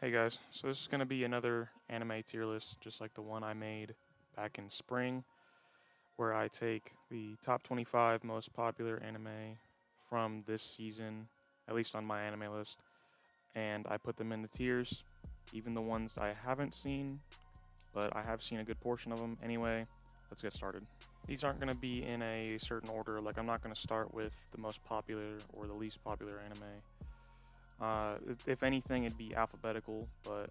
Hey guys, so this is going to be another anime tier list, just like the one I made back in spring, where I take the top 25 most popular anime from this season, at least on my anime list, and I put them into tiers, even the ones I haven't seen, but I have seen a good portion of them. Anyway, let's get started. These aren't going to be in a certain order, like I'm not going to start with the most popular or the least popular anime. If anything, it'd be alphabetical, but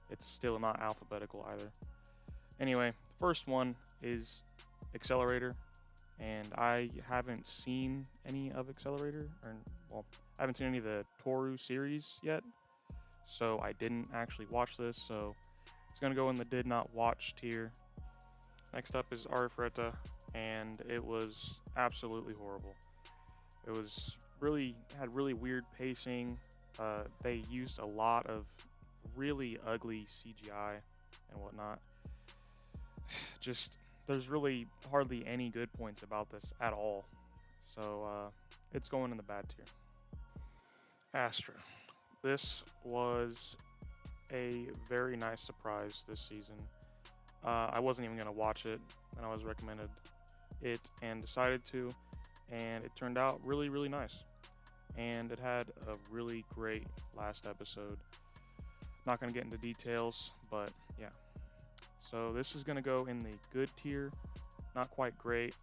it's still not alphabetical either. Anyway, the first one is Accelerator, and I haven't seen any of Accelerator, I haven't seen any of the Toru series yet, so I didn't actually watch this, so it's gonna go in the did not watch tier. Next up is Arifureta, and it was absolutely horrible. It was had really weird pacing. They used a lot of really ugly CGI and whatnot. Just there's really hardly any good points about this at all. So it's going in the bad tier. Astra. This was a very nice surprise this season. I wasn't even going to watch it, and I was recommended it and decided to, and it turned out really, really nice. And it had a really great last episode. Not going to get into details, but yeah. So this is going to go in the good tier. Not quite great,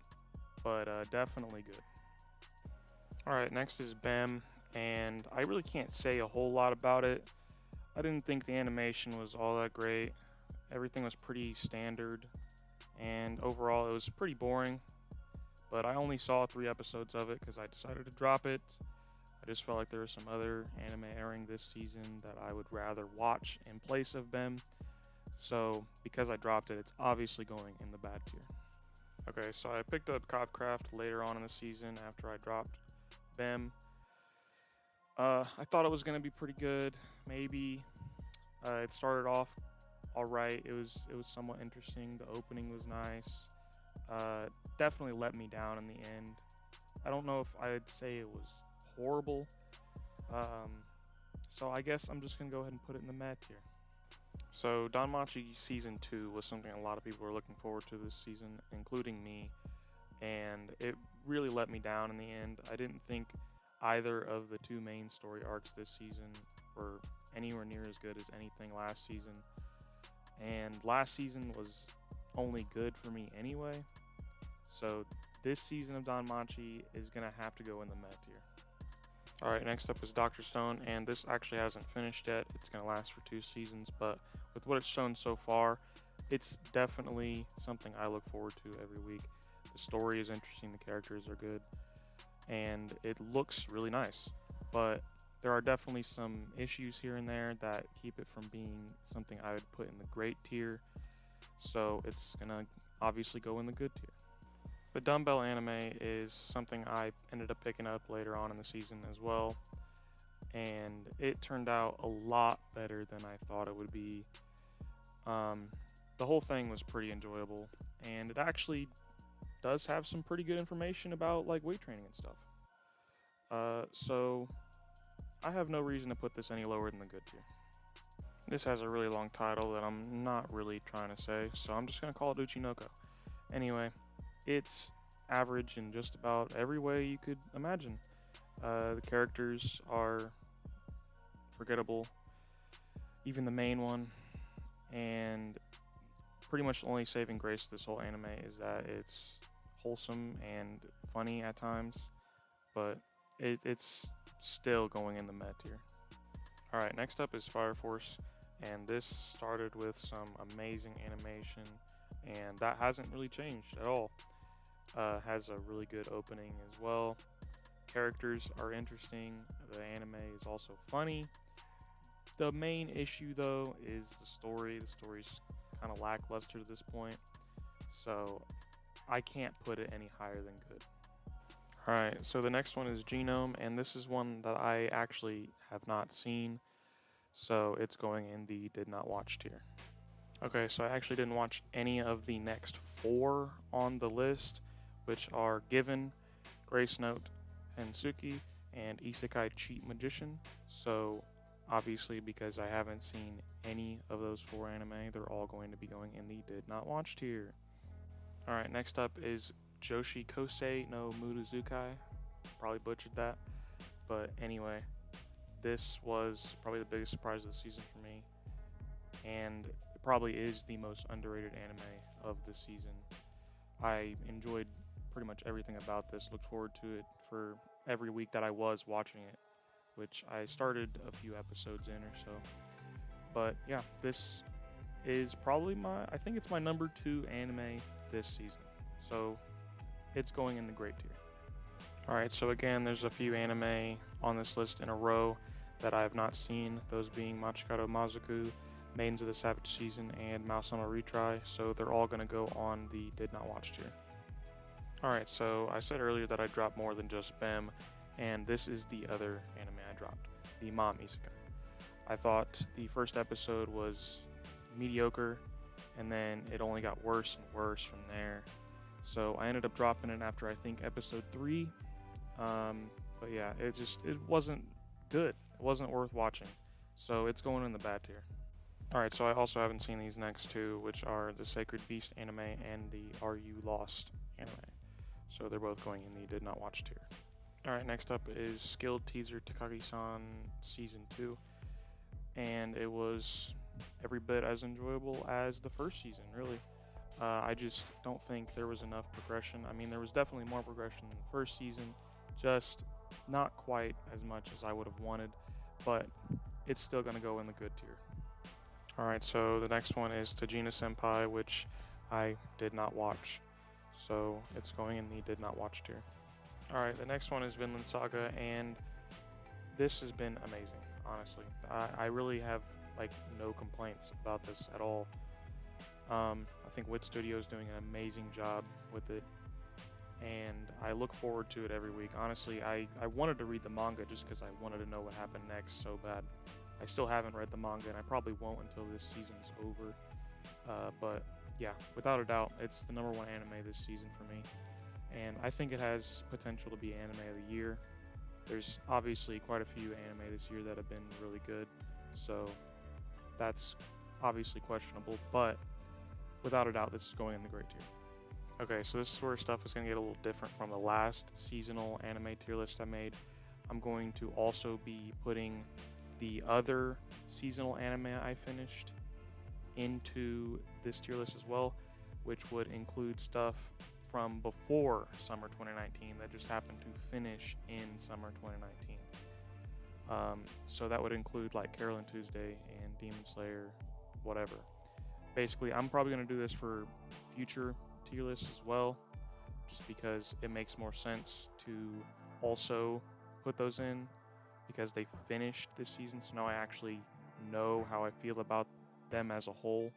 but definitely good. Alright, next is BEM, and I really can't say a whole lot about it. I didn't think the animation was all that great. Everything was pretty standard, and overall it was pretty boring. But I only saw 3 episodes of it because I decided to drop it. I just felt like there was some other anime airing this season that I would rather watch in place of BEM. So, because I dropped it, it's obviously going in the bad tier. Okay, so I picked up Copcraft later on in the season after I dropped BEM. I thought it was going to be pretty good. Maybe it started off all right. It was somewhat interesting. The opening was nice. Definitely let me down in the end. I don't know if I'd say it was horrible. So I guess I'm just gonna go ahead and put it in the meh tier. So Danmachi Season 2 was something a lot of people were looking forward to this season, including me, and it really let me down in the end. I didn't think either of the 2 main story arcs this season were anywhere near as good as anything last season, and last season was only good for me anyway, so this season of Danmachi is gonna have to go in the meh tier. Alright, next up is Dr. Stone, and this actually hasn't finished yet. It's going to last for 2 seasons, but with what it's shown so far, it's definitely something I look forward to every week. The story is interesting, the characters are good, and it looks really nice. But there are definitely some issues here and there that keep it from being something I would put in the great tier, so it's going to obviously go in the good tier. The Dumbbell anime is something I ended up picking up later on in the season as well, and it turned out a lot better than I thought it would be. The whole thing was pretty enjoyable, and it actually does have some pretty good information about like weight training and stuff. So I have no reason to put this any lower than the good tier. This has a really long title that I'm not really trying to say, so I'm just gonna call it Uchinoko. Anyway, it's average in just about every way you could imagine. The characters are forgettable, even the main one, and pretty much the only saving grace of this whole anime is that it's wholesome and funny at times, but it's still going in the meh tier. Alright, next up is Fire Force, and this started with some amazing animation, and that hasn't really changed at all. Has a really good opening as well. Characters are interesting. The anime is also funny. The main issue, though, is the story. The story's kind of lackluster to this point, so I can't put it any higher than good. Alright, so the next one is Genome, and this is one that I actually have not seen, so it's going in the did not watch tier. Okay, so I actually didn't watch any of the next 4 on the list, which are Given, Grace Note, Hensuki, and Isekai Cheat Magician. So obviously, because I haven't seen any of those 4 anime, they're all going to be going in the did not watch tier. Alright, next up is Joshi Kosei no Muruzukai. Probably butchered that. But anyway, this was probably the biggest surprise of the season for me. And it probably is the most underrated anime of the season. I enjoyed pretty much everything about this. Looked forward to it for every week that I was watching it, which I started a few episodes in or so. But yeah, this is probably I think it's my number 2 anime this season. So it's going in the great tier. Alright, so again, there's a few anime on this list in a row that I have not seen, those being Machikado Mazoku, Maidens of the Savage Season, and Mausama Retry, so they're all going to go on the did not watch tier. Alright, so I said earlier that I dropped more than just BEM, and this is the other anime I dropped, the Mom Isekai. I thought the first episode was mediocre, and then it only got worse and worse from there. So I ended up dropping it after I think episode 3. But yeah, it wasn't good. It wasn't worth watching. So it's going in the bad tier. Alright, so I also haven't seen these next 2, which are the Sacred Beast anime and the Are You Lost anime. So they're both going in the did not watch tier. Alright, next up is Skilled Teaser Takagi-san Season 2. And it was every bit as enjoyable as the first season, really. I just don't think there was enough progression. I mean, there was definitely more progression in the first season, just not quite as much as I would have wanted, but it's still going to go in the good tier. Alright, so the next one is Tajina Senpai, which I did not watch, so it's going in the did not watch tier. Alright, the next one is Vinland Saga, and this has been amazing, honestly. I really have no complaints about this at all. I think Wit Studio is doing an amazing job with it, and I look forward to it every week. Honestly, I wanted to read the manga just because I wanted to know what happened next so bad. I still haven't read the manga, and I probably won't until this season's over. But yeah, without a doubt, it's the number 1 anime this season for me, and I think it has potential to be anime of the year. There's obviously quite a few anime this year that have been really good, so that's obviously questionable, but without a doubt, this is going in the great tier. Okay, so this is where stuff is going to get a little different from the last seasonal anime tier list I made. I'm going to also be putting the other seasonal anime I finished into this tier list as well, which would include stuff from before summer 2019 that just happened to finish in summer 2019. So that would include like Carol and Tuesday and Demon Slayer, whatever. Basically, I'm probably going to do this for future tier lists as well, just because it makes more sense to also put those in because they finished this season, so now I actually know how I feel about them as a whole.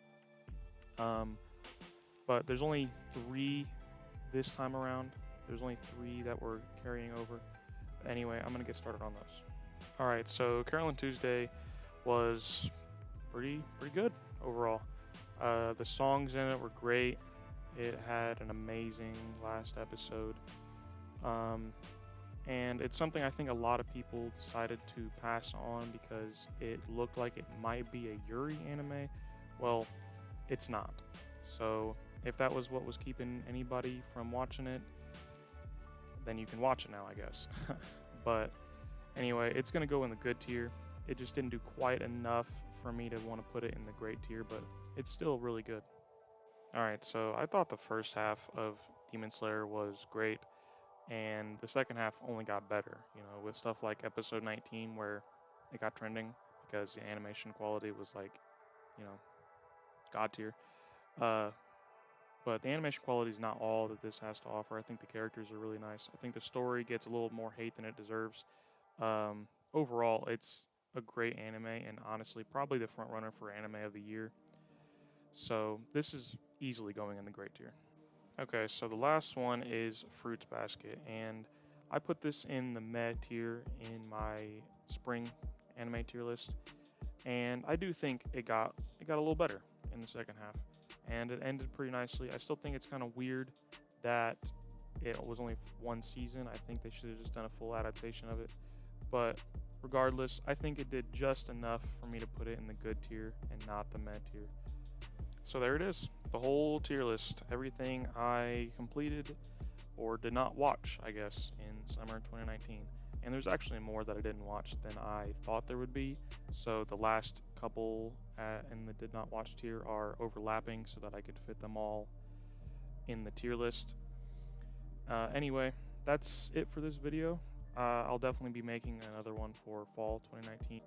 But there's only 3 this time around. There's only 3 that we're carrying over. Anyway, I'm going to get started on those. Alright, so Carol and Tuesday was pretty good overall. The songs in it were great. It had an amazing last episode. And it's something I think a lot of people decided to pass on because it looked like it might be a Yuri anime. Well, it's not. So if that was what was keeping anybody from watching it, then you can watch it now, I guess. But anyway, it's going to go in the good tier. It just didn't do quite enough for me to want to put it in the great tier, but it's still really good. Alright, so I thought the first half of Demon Slayer was great, and the second half only got better, with stuff like episode 19 where it got trending because the animation quality was god tier. But the animation quality is not all that this has to offer. I think the characters are really nice. I think the story gets a little more hate than it deserves. Overall, it's a great anime, and honestly, probably the front runner for anime of the year. So this is easily going in the great tier. Okay, so the last one is Fruits Basket, and I put this in the meh tier in my spring anime tier list, and I do think it got a little better in the second half, and it ended pretty nicely. I still think it's kind of weird that it was only 1 season. I think they should have just done a full adaptation of it, but regardless, I think it did just enough for me to put it in the good tier and not the meh tier. So there it is, the whole tier list, everything I completed or did not watch, I guess, in summer 2019. And there's actually more that I didn't watch than I thought there would be. So the last couple in the did not watch tier are overlapping so that I could fit them all in the tier list. Anyway, that's it for this video. I'll definitely be making another one for fall 2019.